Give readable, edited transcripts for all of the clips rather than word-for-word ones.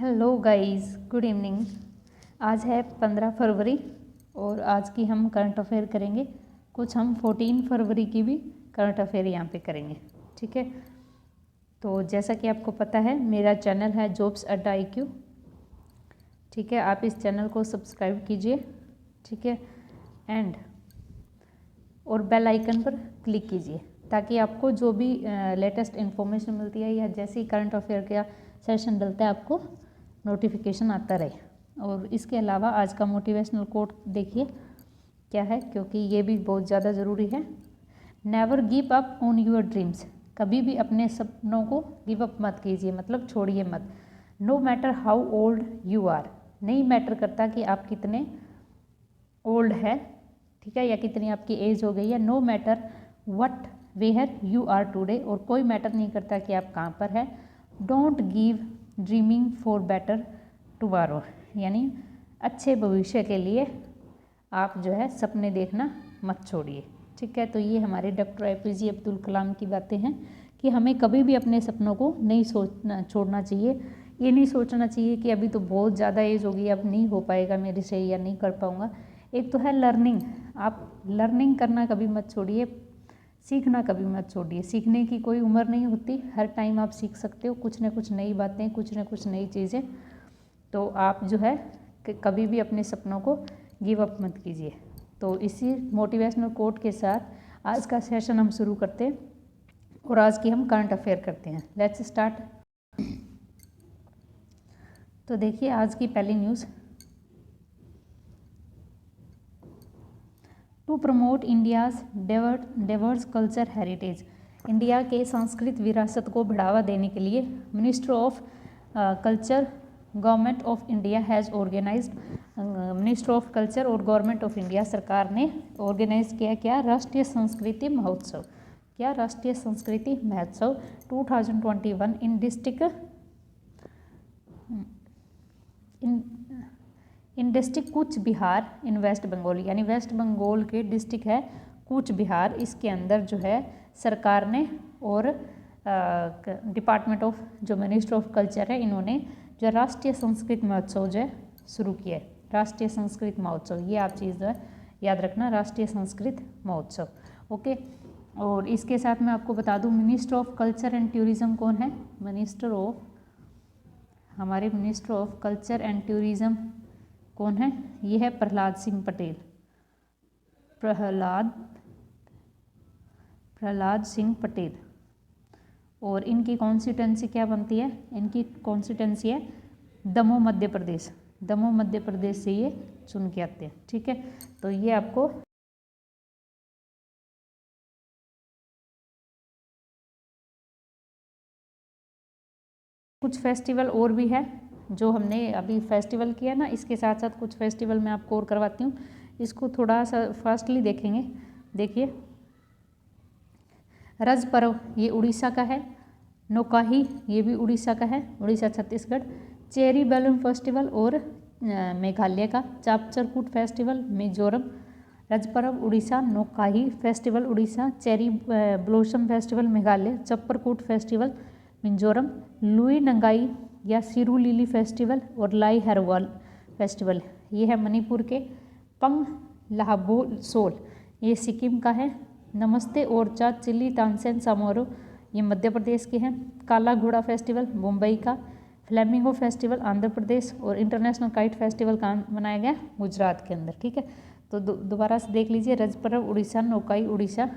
Hello guys, good evening. आज है 15 फरवरी और आज की हम करंट अफेयर करेंगे। कुछ हम 14 फरवरी की भी करंट अफेयर यहाँ पे करेंगे, ठीक है। तो जैसा कि आपको पता है, मेरा चैनल है जॉब्स अड्डा IQ, ठीक है। आप इस चैनल को सब्सक्राइब कीजिए, ठीक है, एंड और बेल आइकन पर क्लिक कीजिए ताकि आपको जो भी लेटेस्ट इन्फॉर्मेशन मिलती है या जैसे ही करंट अफेयर का सेशन डलता है आपको नोटिफिकेशन आता रहे। और इसके अलावा आज का मोटिवेशनल कोट देखिए क्या है, क्योंकि ये भी बहुत ज़्यादा ज़रूरी है। Never give up on your dreams. कभी भी अपने सपनों को गिव अप मत कीजिए, मतलब छोड़िए मत। No matter how old you are. नहीं मैटर करता कि आप कितने ओल्ड है, ठीक है, या कितनी आपकी एज हो गई है। No matter what where you are today. और कोई मैटर नहीं करता कि आप कहाँ पर है। Don't give dreaming for better tomorrow. यानी अच्छे भविष्य के लिए आप जो है सपने देखना मत छोड़िए, ठीक है। तो ये हमारे डॉक्टर APJ अब्दुल कलाम की बातें हैं कि हमें कभी भी अपने सपनों को नहीं छोड़ना चाहिए। ये नहीं सोचना चाहिए कि अभी तो बहुत ज़्यादा एज होगी, अब नहीं हो पाएगा मेरे से या नहीं कर पाऊँगा। एक तो है लर्निंग। आप लर्निंग करना कभी मत छोड़िए, सीखना कभी मत छोड़िए। सीखने की कोई उम्र नहीं होती, हर टाइम आप सीख सकते हो कुछ न कुछ नई बातें, कुछ न कुछ नई चीज़ें। तो आप जो है कभी भी अपने सपनों को गिव अप मत कीजिए। तो इसी मोटिवेशनल कोट के साथ आज का सेशन हम शुरू करते हैं और आज की हम करंट अफेयर करते हैं। Let's start. तो देखिए आज की पहली news. To promote India's diverse culture heritage. India के सांस्कृतिक विरासत को बढ़ावा देने के लिए ministry of culture government of India has organized. Ministry of culture और गवर्नमेंट ऑफ इंडिया सरकार ने ऑर्गेनाइज किया क्या? राष्ट्रीय संस्कृति महोत्सव। क्या? राष्ट्रीय संस्कृति महोत्सव 2021 इन डिस्ट्रिक्ट कूच बिहार इन वेस्ट बंगाल। यानी वेस्ट बंगाल के डिस्ट्रिक्ट है कूच बिहार, इसके अंदर जो है सरकार ने और डिपार्टमेंट ऑफ जो मिनिस्ट्री ऑफ कल्चर है, इन्होंने जो राष्ट्रीय संस्कृत महोत्सव जो है शुरू किया है। राष्ट्रीय संस्कृत महोत्सव, ये आप चीज़ जो है याद रखना, राष्ट्रीय संस्कृत महोत्सव, ओके। और इसके साथ मैं आपको बता दूं minister of culture and tourism कौन है? हमारे minister of culture and tourism कौन है? ये है प्रहलाद सिंह पटेल। प्रहलाद सिंह पटेल। और इनकी कॉन्स्टिट्यूंसी क्या बनती है? इनकी कॉन्स्टिट्यूंसी है दमोह मध्य प्रदेश। दमोह मध्य प्रदेश से ये चुन के आते हैं, ठीक है। तो ये आपको कुछ फेस्टिवल और भी है जो हमने अभी फेस्टिवल किया ना, इसके साथ साथ कुछ फेस्टिवल मैं आपको और करवाती हूँ। इसको थोड़ा सा फास्टली देखेंगे। देखिए रज पर्व, ये उड़ीसा का है। नौकाही, ये भी उड़ीसा का है, Orissa Chhattisgarh. Cherry balloon festival और मेघालय का। Chapcharkut festival Mizoram. Raja Parba Orissa, Nuakhai festival Orissa, cherry blossom festival Meghalaya, Chapcharkut festival Mizoram, Lui Ngai या सिरू लिली फेस्टिवल और लाई हरवाल फेस्टिवल ये है मणिपुर के। पंग लाहबोल सोल, ये सिक्किम का है। नमस्ते ओरचा चिल्ली तानसेन समारोह, ये मध्य प्रदेश के हैं। काला घोड़ा फेस्टिवल मुंबई का। फ्लेमिंगो फेस्टिवल आंध्र प्रदेश। और इंटरनेशनल काइट फेस्टिवल कहाँ मनाया गया? गुजरात के अंदर, ठीक है। तो दोबारा से देख लीजिए, Raja Parba Orissa, Nuakhai Orissa,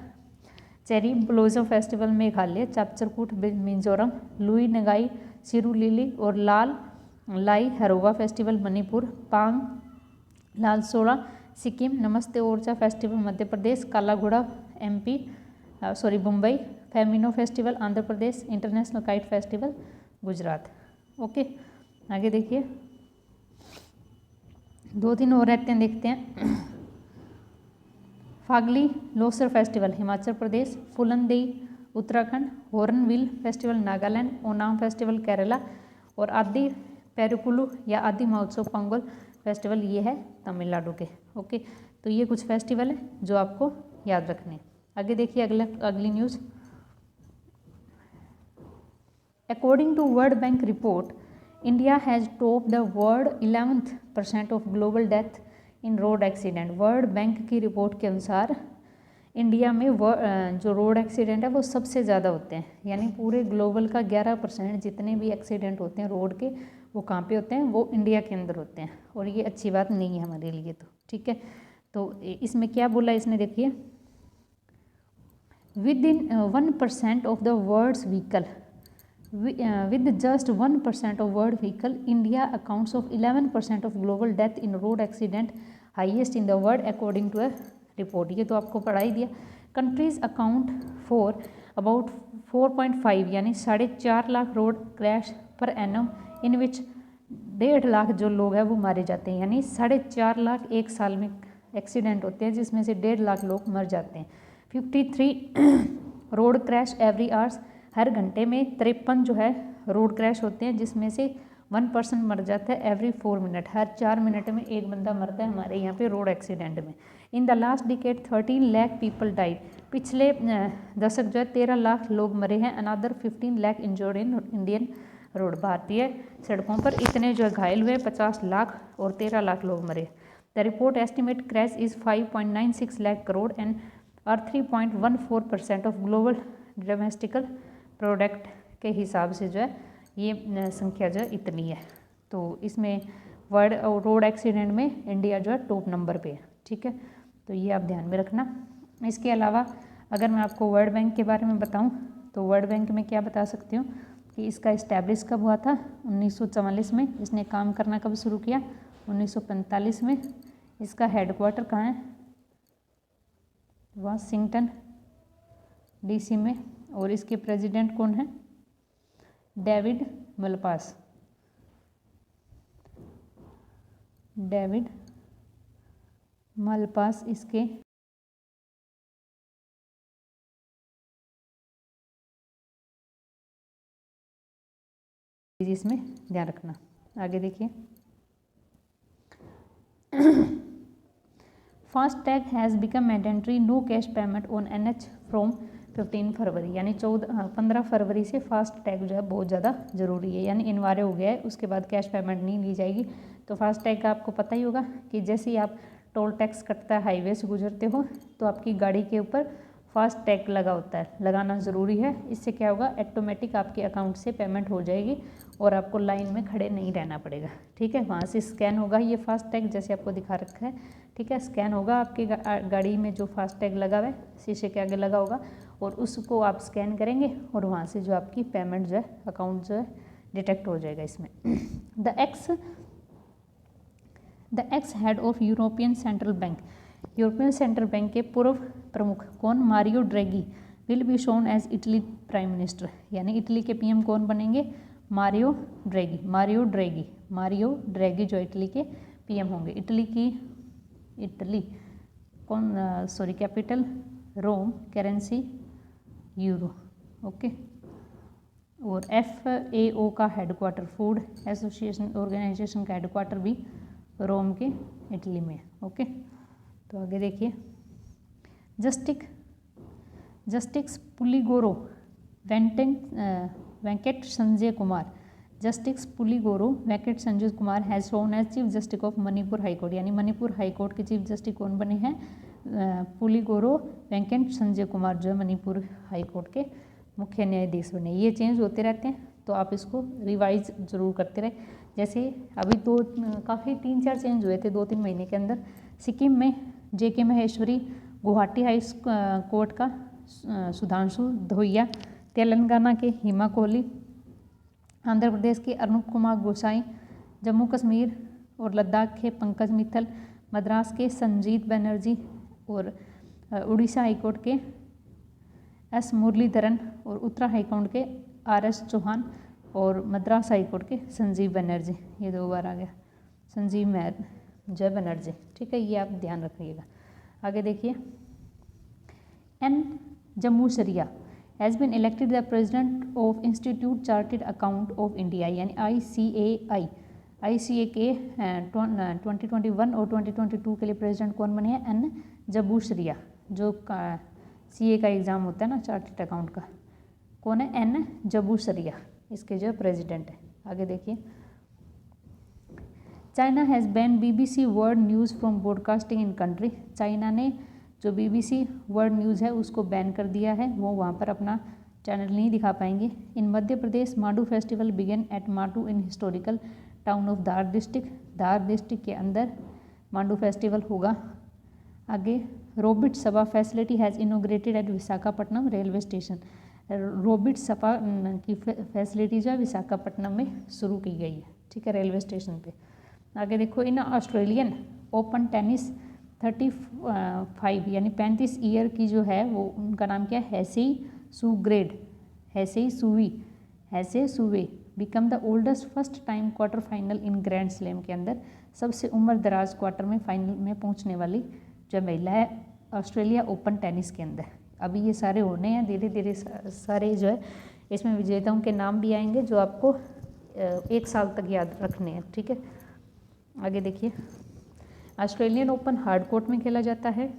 cherry blossom festival Meghalaya, Chapcharkut Mizoram, Lui Ngai Shirui lily और लाई हरोवा फेस्टिवल मणिपुर, पांग लाल सोड़ा सिक्किम, नमस्ते ओरछा फेस्टिवल मध्य Pradesh, Kala Ghoda Mumbai, flamingo festival Andhra Pradesh, international kite festival Gujarat, okay. आगे देखिए 2-3 और रहते हैं, देखते हैं। Fagli Losar festival Himachal Pradesh, Phooldei Uttarakhand, hornbill festival Nagaland, Onam festival Kerala और आदि पेरुकुलू या आदि महोत्सव पोंगल फेस्टिवल ये है तमिलनाडु के, ओके। तो ये कुछ फेस्टिवल है जो आपको याद रखने। आगे देखिए अगली news. According to world bank report, India has top the world 11% of global death in road accident. World bank की रिपोर्ट के अनुसार इंडिया में जो रोड एक्सीडेंट है वो सबसे ज़्यादा होते हैं, यानी पूरे ग्लोबल का 11% जितने भी एक्सीडेंट होते हैं रोड के वो कहाँ पे होते हैं, वो इंडिया के अंदर होते हैं। और ये अच्छी बात नहीं है हमारे लिए, तो ठीक है। तो इसमें क्या बोला इसने, देखिए, within 1% of the world's vehicle, with just 1% of world vehicle, India accounts of 11% of global death in road accident, highest in the world according to a report। ये तो आपको पढ़ा ही दिया। कंट्रीज अकाउंट फॉर अबाउट 4.5 यानी 4.5 lakh road crash per annum, in which 1.5 lakh जो लोग हैं वो मारे जाते हैं, यानी 4.5 लाख एक साल में एक्सीडेंट होते हैं जिसमें से 1.5 लाख लोग मर जाते हैं। 53 रोड क्रैश एवरी आवर्स, हर घंटे में 53 जो है रोड क्रैश होते हैं जिसमें से 1% मर जाता है एवरी 4 मिनट, हर 4 मिनट में एक बंदा मरता है हमारे यहाँ पे रोड एक्सीडेंट में। In the last decade 13 lakh people died, पिछले दशक जो है 13 लाख लोग मरे हैं। Another 15 lakh injured in Indian road, भारतीय सड़कों पर इतने जो घायल हुए 50 लाख और 13 लाख लोग मरे। The report estimate crash is 5.96 lakh crore and और 3.14% ऑफ ग्लोबल डोमेस्टिकल प्रोडक्ट के हिसाब से जो है ये संख्या जो है इतनी है। तो इसमें वर्ल्ड रोड एक्सीडेंट में इंडिया जो है टॉप नंबर पे है, ठीक है। तो ये आप ध्यान में रखना। इसके अलावा अगर मैं आपको वर्ल्ड बैंक के बारे में बताऊं तो वर्ल्ड बैंक में क्या बता सकती हूँ कि इसका इस्टेब्लिश कब हुआ था, 1944 में। इसने काम करना कब शुरू किया, 1945 में। इसका हेडक्वार्टर कहाँ है, वाशिंगटन डीसी में। और इसके प्रेसिडेंट कौन है, डेविड मलपास। डेविड मलपास इसके इसमें ध्यान रखना। आगे देखिए, FASTag has become mandatory, no cash payment on NH from 15 February, यानी 15 फरवरी से फास्ट टैग जो है बहुत ज़्यादा ज़रूरी है, यानी इनवारे हो गया है। उसके बाद कैश पेमेंट नहीं ली जाएगी। तो फास्ट टैग का आपको पता ही होगा कि जैसे ही आप टोल टैक्स कटता है, हाईवे से गुजरते हो, तो आपकी गाड़ी के ऊपर फास्ट टैग लगा होता है, लगाना ज़रूरी है। इससे क्या होगा, ऑटोमेटिक आपके अकाउंट से पेमेंट हो जाएगी और आपको लाइन में खड़े नहीं रहना पड़ेगा, ठीक है। वहाँ से स्कैन होगा ये फास्ट टैग, जैसे आपको दिखा रखा है, ठीक है। स्कैन होगा आपकी गाड़ी में, जो फास्ट टैग लगा हुआ है शीशे के आगे लगा होगा, और उसको आप स्कैन करेंगे और वहाँ से जो आपकी पेमेंट जो है, अकाउंट जो है डिटेक्ट हो जाएगा इसमें। The ex head of European central bank, European central bank के पूर्व प्रमुख कौन, Mario Draghi, will be sworn as Italy prime minister, यानी इटली के PM कौन बनेंगे, मारियो ड्रैगी। मारियो ड्रैगी जो इटली के PM होंगे। इटली कौन, capital Rome, currency euro, okay. और FAO का हेडक्वार्टर, फूड एसोसिएशन ऑर्गेनाइजेशन का हेडक्वार्टर भी रोम के इटली में, ओके। तो आगे देखिए, justice Puligoru Venkata Sanjay Kumar, justice Puligoru Venkata Sanjay Kumar has sworn as chief justice of Manipur high court, यानी मणिपुर हाई कोर्ट के चीफ जस्टिस कौन बने हैं, पुलिगोरो वेंकट संजय कुमार जो है मणिपुर हाई कोर्ट के मुख्य न्यायाधीश बने। ये चेंज होते रहते हैं, तो आप इसको रिवाइज जरूर करते रहे। जैसे अभी काफ़ी 3-4 चेंज हुए थे 2-3 महीने के अंदर। सिक्किम में JK Maheshwari, Guwahati high court का सुधांशु धोइया, तेलंगाना के हिमा कोहली, आंध्र प्रदेश के अनूप कुमार गोसाई, जम्मू कश्मीर और लद्दाख के पंकज मित्तल, मद्रास के संजीत बनर्जी और उड़ीसा हाईकोर्ट के S मुरलीधरन और उत्तरा हाईकोर्ट के RS चौहान और मद्रास हाईकोर्ट के संजीव बनर्जी। ये 2 बार आ गया, संजीव जय बनर्जी, ठीक है। ये आप ध्यान रखिएगा। आगे देखिए, N जम्मू शरिया has been elected the president of institute chartered account of India, यानी ICA के 2021 और 2022 के लिए प्रेसिडेंट कौन बने हैं, N जम्मू शरिया। जो CA का एग्ज़ाम होता है ना चार्टर्ड अकाउंट का, कौन है, N जम्मू शरिया, इसके जो प्रेसिडेंट है। आगे देखिए, China has ban BBC world news from broadcasting in country. China ने जो BBC वर्ल्ड न्यूज़ है उसको बैन कर दिया है, वो वहाँ पर अपना चैनल नहीं दिखा पाएंगे। In Madhya Pradesh Mandu festival began at Mandu in historical town of Dhar district. Dhar district के अंदर मांडू फेस्टिवल होगा। आगे रोबिट सभा facility has inaugurated at Visakhapatnam railway station. रोबिट सभा की फैसिलिटी जो है विशाखापट्टनम में शुरू की गई है, ठीक है, रेलवे स्टेशन पे। आगे देखो, इन ऑस्ट्रेलियन ओपन टेनिस 35 यानी 35 ईयर की जो है वो उनका नाम क्या है, हैसे सुग्रेड, Hsieh Su-wei become the oldest first time quarter final in grand slam के अंदर सबसे उम्र दराज क्वार्टर में फाइनल में पहुंचने वाली जो महिला है ऑस्ट्रेलिया ओपन टेनिस के अंदर। अभी ये सारे होने हैं धीरे धीरे, सारे जो है इसमें विजेताओं के नाम भी आएंगे जो आपको 1 साल तक याद रखने हैं, ठीक है। आगे देखिए, ऑस्ट्रेलियन ओपन हार्ड कोर्ट में खेला जाता है।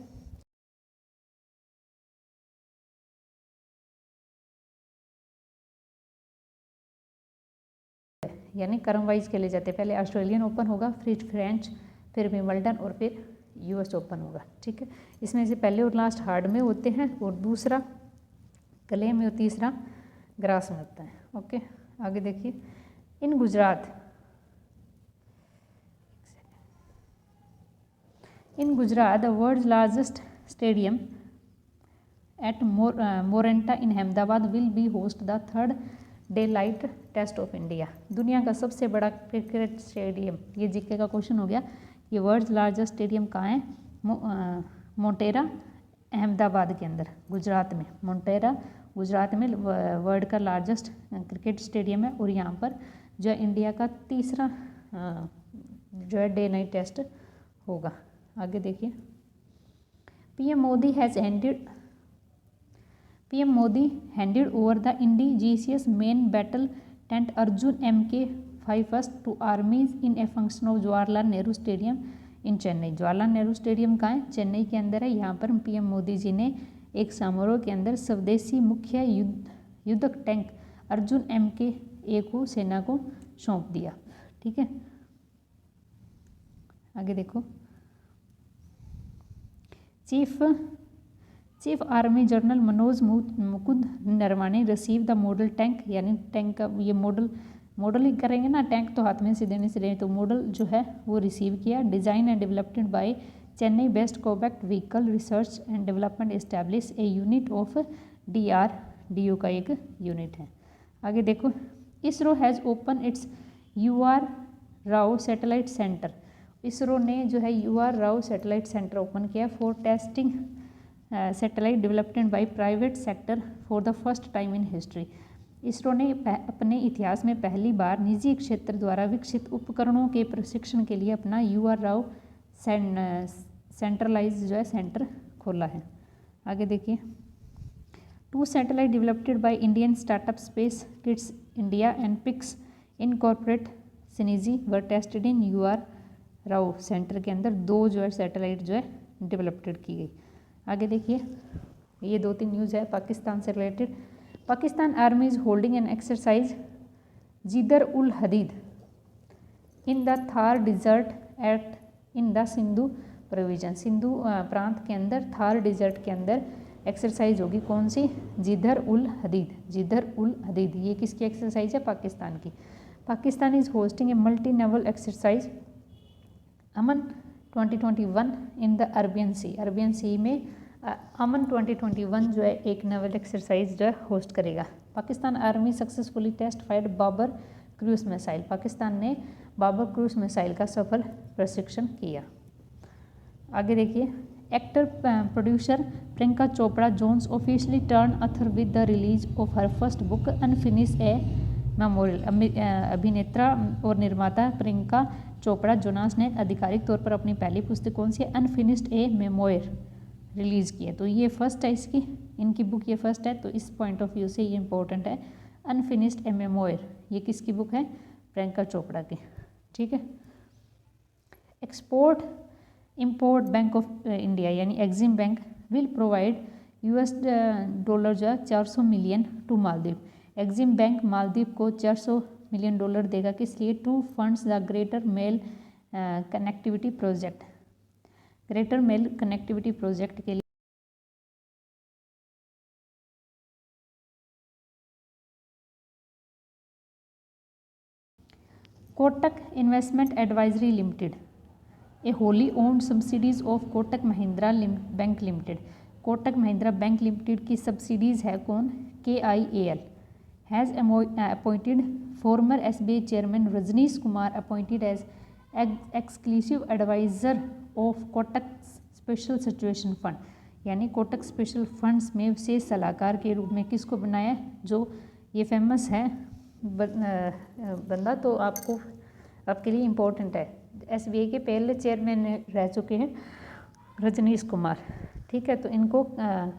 यानी क्रम वाइज खेले जाते हैं, पहले ऑस्ट्रेलियन ओपन होगा, फिर फ्रेंच, फिर विंबलडन और फिर US ओपन होगा, ठीक है। इसमें से पहले और लास्ट हार्ड में होते हैं और दूसरा क्ले में और तीसरा ग्रास में होता है, ओके। आगे देखिए, in Gujarat the world's largest stadium at मोरेंटा in Ahmedabad will be host the 3rd day light test of India. दुनिया का सबसे बड़ा क्रिकेट स्टेडियम, ये जीके का क्वेश्चन हो गया। ये वर्ल्ड लार्जेस्ट स्टेडियम कहाँ है, मोटेरा अहमदाबाद के अंदर, गुजरात में। मोटेरा गुजरात में वर्ल्ड का लार्जेस्ट क्रिकेट स्टेडियम है और यहाँ पर जो है इंडिया का तीसरा जो है डे नाइट टेस्ट होगा। आगे देखिए, PM Modi handed over the indigenous main battle tank Arjun MK-5 to armies in a function of Jawaharlal Nehru stadium in Chennai. Jawaharlal Nehru stadium कहाँ है, चेन्नई के अंदर है। यहाँ पर पीएम मोदी जी ने एक समारोह के अंदर स्वदेशी मुख्य युद्धक टैंक अर्जुन MK-1 को सेना को सौंप दिया, ठीक है। आगे देखो, chief army general Manoj Mukund Naravane receive the model tank, यानी टैंक का ये मॉडल ही करेंगे ना, टैंक तो हाथ में से देने से देने, तो मॉडल जो है वो रिसीव किया। Design and developed by Chennai based compact vehicle research and development establishment a unit of DRDO का एक यूनिट है। आगे देखो, ISRO has open its UR Rao satellite centre. ISRO ने जो है UR Rao satellite centre open किया for testing satellite development by private sector for the first time in history. ISRO ने अपने इतिहास में पहली बार निजी क्षेत्र द्वारा विकसित उपकरणों के प्रशिक्षण के लिए अपना UR राव सेंट्रलाइज जो है सेंटर खोला है। आगे देखिए, 2 satellite developed by Indian startup space kids India and Pixxel incorporate सिनिजी were tested in UR Rao centre के अंदर 2 जो है सैटेलाइट जो है डेवलप्ड की गई। आगे देखिए, ये 2-3 न्यूज़ है पाकिस्तान से related. Pakistan army is holding an exercise Jidar ul Hadeed in the Thar desert at in the Sindhu province. Sindhu प्रांत के अंदर थार डिजर्ट के अंदर एक्सरसाइज होगी, कौन सी, जिदर उल हदीद। ये किसकी एक्सरसाइज है, पाकिस्तान की। Pakistan is hosting a multi naval exercise Aman 2021 in the Arabian sea में अमन 2021 जो है एक नेवल एक्सरसाइज जो है होस्ट करेगा। Pakistan army successfully test fired Babur cruise missile. Pakistan ने बाबर क्रूज मिसाइल का सफल प्रशिक्षण किया। आगे देखिए, actor producer Priyanka Chopra Jonas officially turned author with the release of her first book unfinished a memoir. अभिनेत्रा और निर्माता प्रियंका चोपड़ा जोनास ने आधिकारिक तौर पर अपनी पहली पुस्तक कौन सी, अनफिनिश्ड ए मेमोयर रिलीज़ की है। तो ये फर्स्ट है, इनकी बुक ये फर्स्ट है, तो इस पॉइंट ऑफ व्यू से ये इंपॉर्टेंट है। अनफिनिश्ड ए मेमोयर, ये किसकी बुक है, प्रियंका चोपड़ा की, ठीक है। Export import bank of India यानी Exim bank will provide $400 million to Maldives. Exim bank Maldives को $400 मिलियन देगा, किस लिए, to funds the greater Male connectivity project, greater Male connectivity project के लिए Kotak investment advisory limited, a wholly owned subsidiaries of Kotak Mahindra bank limited. Kotak Mahindra bank limited की subsidiaries है कौन? KIAL has appointed former SBI chairman Rajnish Kumar appointed as exclusive adviser of Kotak special situation fund, यानी Kotak special funds में विशेष सलाहकार के रूप में किसको बनाया है? जो ये फेमस है बंदा, तो आपको आपके लिए इम्पोर्टेंट है। SBI के पहले चेयरमैन रह चुके हैं रजनीश कुमार, ठीक है। तो इनको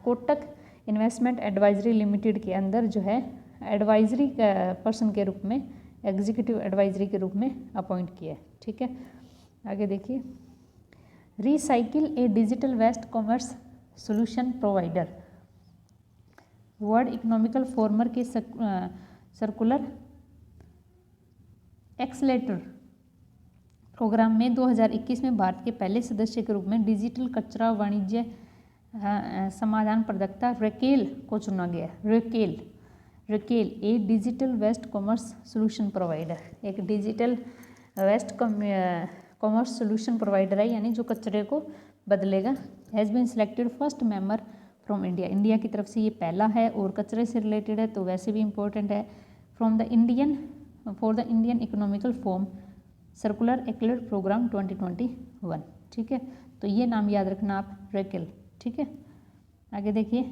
कोटक इन्वेस्टमेंट एडवाइजरी लिमिटेड के अंदर जो है एडवाइजरी पर्सन के रूप में, एग्जीक्यूटिव एडवाइजरी के रूप में अपॉइंट किया है, ठीक है। आगे देखिए, Recykal a digital waste commerce solution provider, world economical forum के सर्कुलर एक्सलेटर प्रोग्राम में 2021 में भारत के पहले सदस्य के रूप में डिजिटल कचरा वाणिज्य समाधान प्रदाता रेकेल को चुना गया। Recykal a digital waste commerce solution provider, एक digital waste commerce solution provider है, यानी जो कचरे को बदलेगा। Has been selected first member from India, India की तरफ से ये पहला है और कचरे से रिलेटेड है तो वैसे भी इम्पोर्टेंट है। From the for the Indian economical forum circular एक्लर प्रोग्राम 2021, ठीक है। तो ये नाम याद रखना आप, रेकेल, ठीक है। आगे देखिए,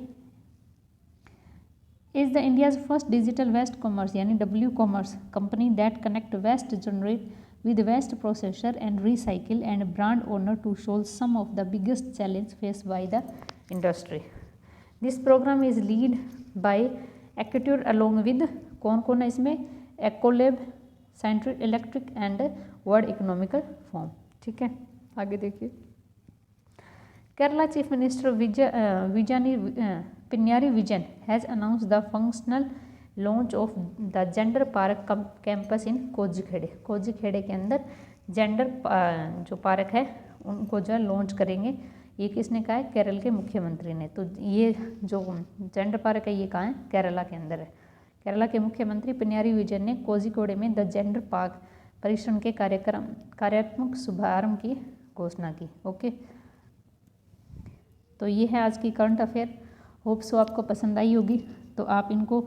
is the India's first digital waste commerce यानी W commerce company that connect waste generate with waste processor and recycle and brand owner to solve some of the biggest challenge faced by the industry. This program is lead by Accenture along with कौन है इसमें? Ecolab, Scientific Electric and World Economic Forum, ठीक है। आगे देखिए, Kerala chief minister Pinarayi Vijayan has announce the functional launch of the gender park campus in Kozhikode, Kozhikode के अंदर gender जो पार्क है उनको जो लॉन्च करेंगे। ये किसने कहा है? केरल के मुख्यमंत्री ने। तो ये जो जेंडर पार्क है ये कहाँ है? केरला के अंदर है। केरला के मुख्यमंत्री पिन्यारी विजयन ने कोझीकोडे में द जेंडर पार्क परिसर के कार्यात्मक शुभारंभ की घोषणा की। ओके, तो ये है आज की करंट अफेयर। होप सो आपको पसंद आई होगी। तो आप इनको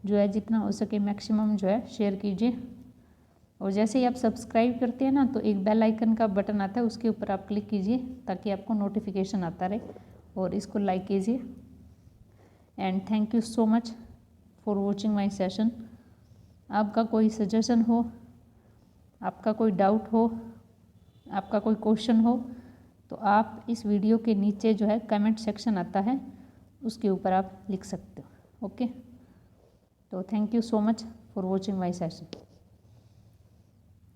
जो है जितना हो सके मैक्सिमम जो है शेयर कीजिए, और जैसे ही आप सब्सक्राइब करते हैं ना तो एक बेल आइकन का बटन आता है, उसके ऊपर आप क्लिक कीजिए ताकि आपको नोटिफिकेशन आता रहे, और इसको लाइक कीजिए। And thank you so much for watching my session. आपका कोई सजेशन हो, आपका कोई डाउट हो, आपका कोई क्वेश्चन हो, तो आप इस वीडियो के नीचे जो है कमेंट सेक्शन आता है उसके ऊपर आप लिख सकते हो। ओके, तो thank you so much for watching my session.